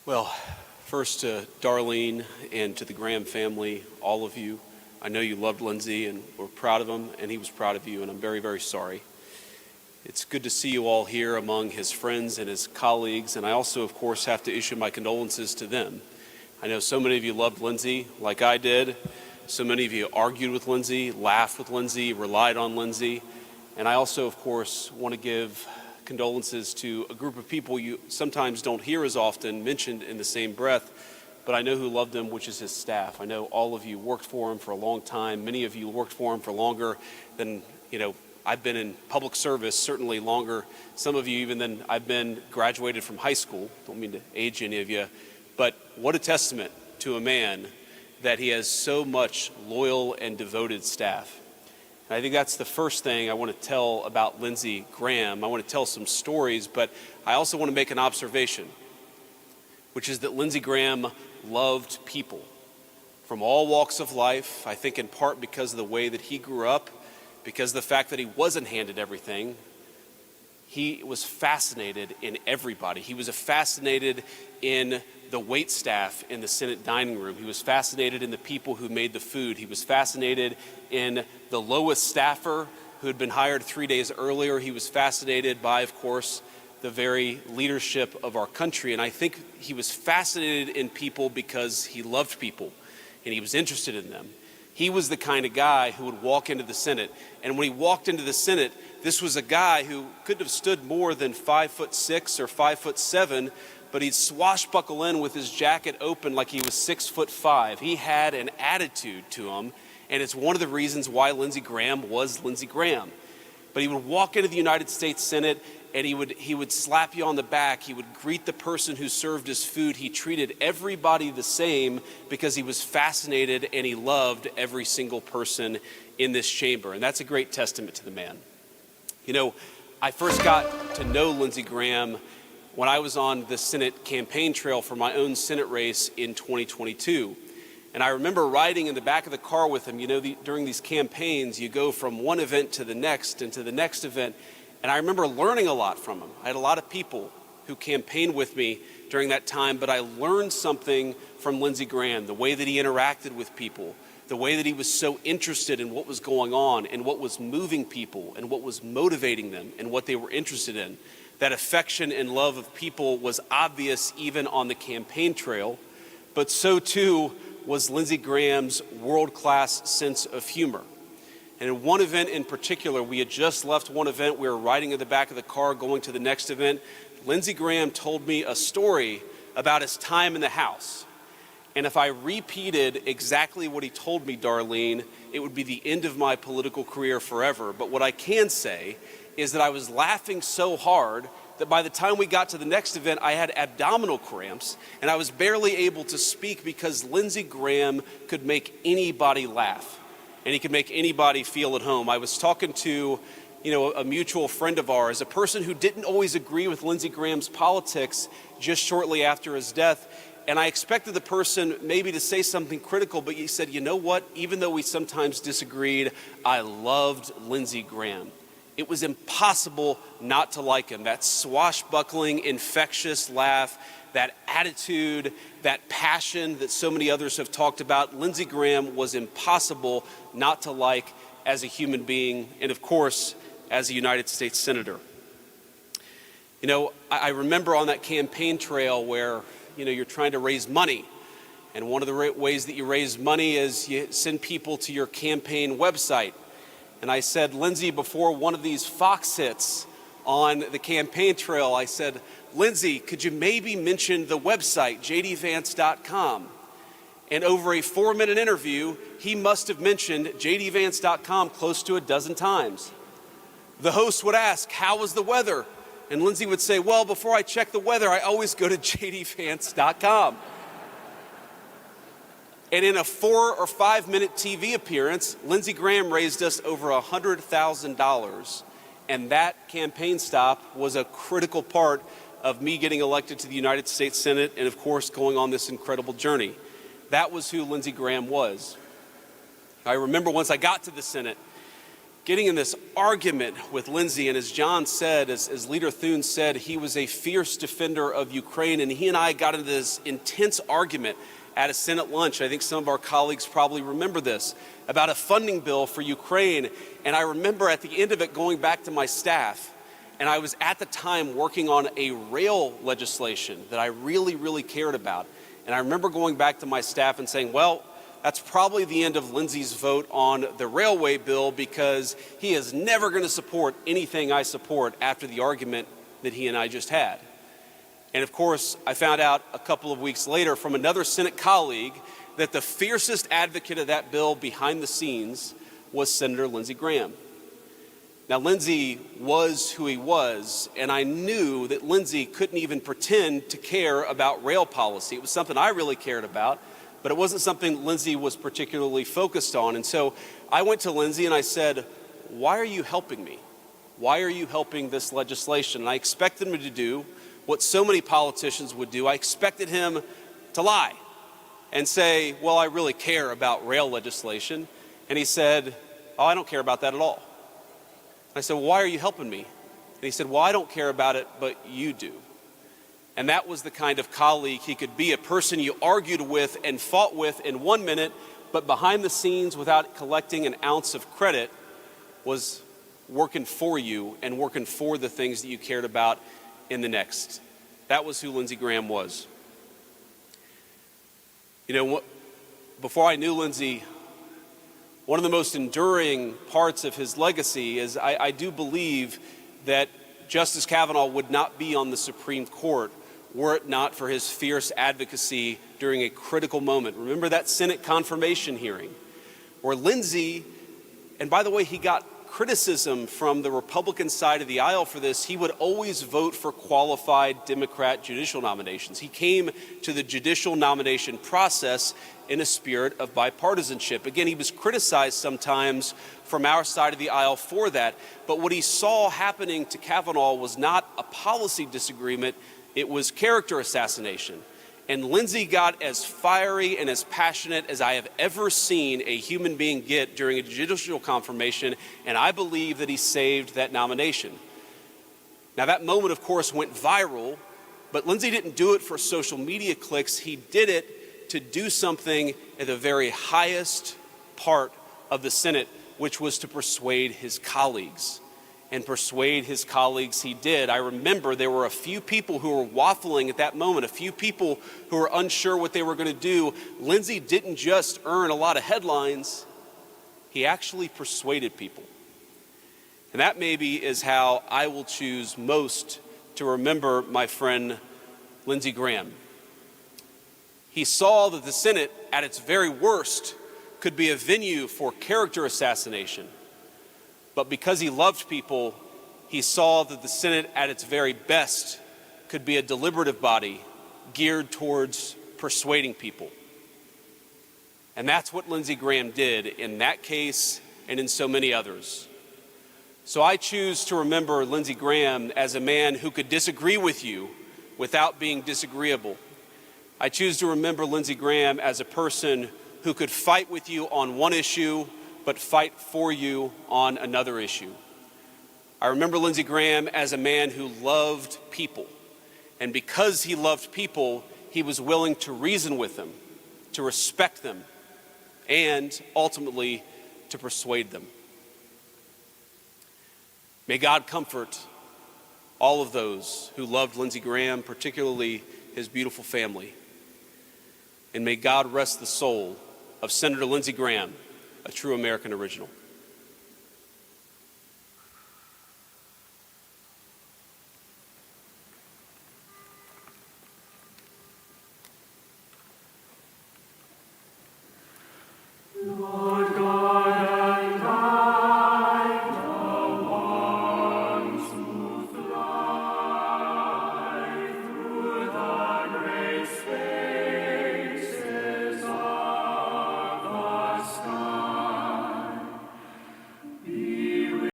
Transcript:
Well, first to Darline and to the Graham family, all of you, I know you loved Lindsey and were proud of him, and he was proud of you, and I'm very, very sorry. It's good to see you all here among his friends and his colleagues, and I also, of course, have to issue my condolences to them. I know so many of you loved Lindsey like I did. So many of you argued with Lindsey, laughed with Lindsey, relied on Lindsey, and I also, of course, want to give condolences to a group of people you sometimes don't hear as often mentioned in the same breath, but I know who loved him, which is his staff. I know all of you worked for him for a long time. Many of you worked for him for longer than, I've been in public service, certainly longer. Some of you even than I've been graduated from high school. Don't mean to age any of you, but what a testament to a man that he has so much loyal and devoted staff. And I think that's the first thing I want to tell about Lindsey Graham. I want to tell some stories, but I also want to make an observation, which is that Lindsey Graham loved people from all walks of life. I think in part because of the way that he grew up, because of the fact that he wasn't handed everything. He was fascinated in everybody. He was fascinated in the wait staff in the Senate dining room. He was fascinated in the people who made the food. He was fascinated in the lowest staffer who had been hired 3 days earlier. He was fascinated by, of course, the very leadership of our country. And I think he was fascinated in people because he loved people and he was interested in them. He was the kind of guy who would walk into the Senate. And when he walked into the Senate, this was a guy who couldn't have stood more than 5'6" or 5'7", but he'd swashbuckle in with his jacket open like he was 6'5". He had an attitude to him, and it's one of the reasons why Lindsey Graham was Lindsey Graham. But he would walk into the United States Senate, and he would slap you on the back. He would greet the person who served his food. He treated everybody the same because he was fascinated and he loved every single person in this chamber. And that's a great testament to the man. I first got to know Lindsey Graham when I was on the Senate campaign trail for my own Senate race in 2022. And I remember riding in the back of the car with him. During these campaigns, you go from one event to the next and to the next event. And I remember learning a lot from him. I had a lot of people who campaigned with me during that time, but I learned something from Lindsey Graham, the way that he interacted with people, the way that he was so interested in what was going on and what was moving people and what was motivating them and what they were interested in. That affection and love of people was obvious even on the campaign trail, but so too was Lindsey Graham's world-class sense of humor. And in one event in particular, we had just left one event, we were riding in the back of the car going to the next event. Lindsey Graham told me a story about his time in the House. And if I repeated exactly what he told me, Darlene, it would be the end of my political career forever. But what I can say is that I was laughing so hard that by the time we got to the next event, I had abdominal cramps and I was barely able to speak because Lindsey Graham could make anybody laugh. And he could make anybody feel at home. I was talking to, a mutual friend of ours, a person who didn't always agree with Lindsey Graham's politics just shortly after his death. And I expected the person maybe to say something critical, but he said, you know what? Even though we sometimes disagreed, I loved Lindsey Graham. It was impossible not to like him. That swashbuckling, infectious laugh, that attitude, that passion that so many others have talked about. Lindsey Graham was impossible not to like as a human being and, of course, as a United States Senator. I remember on that campaign trail where, you're trying to raise money. And one of the ways that you raise money is you send people to your campaign website. And I said, Lindsey, before one of these Fox hits on the campaign trail, I said, Lindsey, could you maybe mention the website, jdvance.com? And over a 4-minute interview, he must have mentioned jdvance.com close to a dozen times. The host would ask, how was the weather? And Lindsey would say, well, before I check the weather, I always go to jdvance.com. And in a 4 or 5 minute TV appearance, Lindsey Graham raised us over $100,000. And that campaign stop was a critical part of me getting elected to the United States Senate and, of course, going on this incredible journey. That was who Lindsey Graham was. I remember once I got to the Senate, getting in this argument with Lindsey. And as John said, as Leader Thune said, he was a fierce defender of Ukraine. And he and I got into this intense argument at a Senate lunch. I think some of our colleagues probably remember this, about a funding bill for Ukraine. And I remember at the end of it going back to my staff, and I was at the time working on a rail legislation that I really, really cared about. And I remember going back to my staff and saying, well, that's probably the end of Lindsey's vote on the railway bill, because he is never going to support anything I support after the argument that he and I just had. And of course, I found out a couple of weeks later from another Senate colleague that the fiercest advocate of that bill behind the scenes was Senator Lindsey Graham. Now, Lindsey was who he was, and I knew that Lindsey couldn't even pretend to care about rail policy. It was something I really cared about, but it wasn't something Lindsey was particularly focused on. And so I went to Lindsey and I said, why are you helping me? Why are you helping this legislation? And I expected him to do what so many politicians would do. I expected him to lie and say, well, I really care about rail legislation. And he said, oh, I don't care about that at all. I said, well, why are you helping me? And he said, well, I don't care about it, but you do. And that was the kind of colleague he could be, a person you argued with and fought with in 1 minute, but behind the scenes, without collecting an ounce of credit, was working for you and working for the things that you cared about in the next. That was who Lindsey Graham was. You know, before I knew Lindsey, one of the most enduring parts of his legacy is I do believe that Justice Kavanaugh would not be on the Supreme Court were it not for his fierce advocacy during a critical moment. Remember that Senate confirmation hearing where Lindsey, and by the way, he got criticism from the Republican side of the aisle for this. He would always vote for qualified Democrat judicial nominations. He came to the judicial nomination process in a spirit of bipartisanship. Again, he was criticized sometimes from our side of the aisle for that, but what he saw happening to Kavanaugh was not a policy disagreement, it was character assassination. And Lindsey got as fiery and as passionate as I have ever seen a human being get during a judicial confirmation, and I believe that he saved that nomination. Now, that moment, of course, went viral, but Lindsey didn't do it for social media clicks. He did it to do something at the very highest part of the Senate, which was to persuade his colleagues. And persuade his colleagues he did. I remember there were a few people who were waffling at that moment, a few people who were unsure what they were going to do. Lindsey didn't just earn a lot of headlines, he actually persuaded people. And that maybe is how I will choose most to remember my friend Lindsey Graham. He saw that the Senate, at its very worst, could be a venue for character assassination. But because he loved people, he saw that the Senate at its very best could be a deliberative body geared towards persuading people. And that's what Lindsey Graham did in that case and in so many others. So I choose to remember Lindsey Graham as a man who could disagree with you without being disagreeable. I choose to remember Lindsey Graham as a person who could fight with you on one issue but fight for you on another issue. I remember Lindsey Graham as a man who loved people. And because he loved people, he was willing to reason with them, to respect them, and ultimately to persuade them. May God comfort all of those who loved Lindsey Graham, particularly his beautiful family. And may God rest the soul of Senator Lindsey Graham, a true American original. Lord.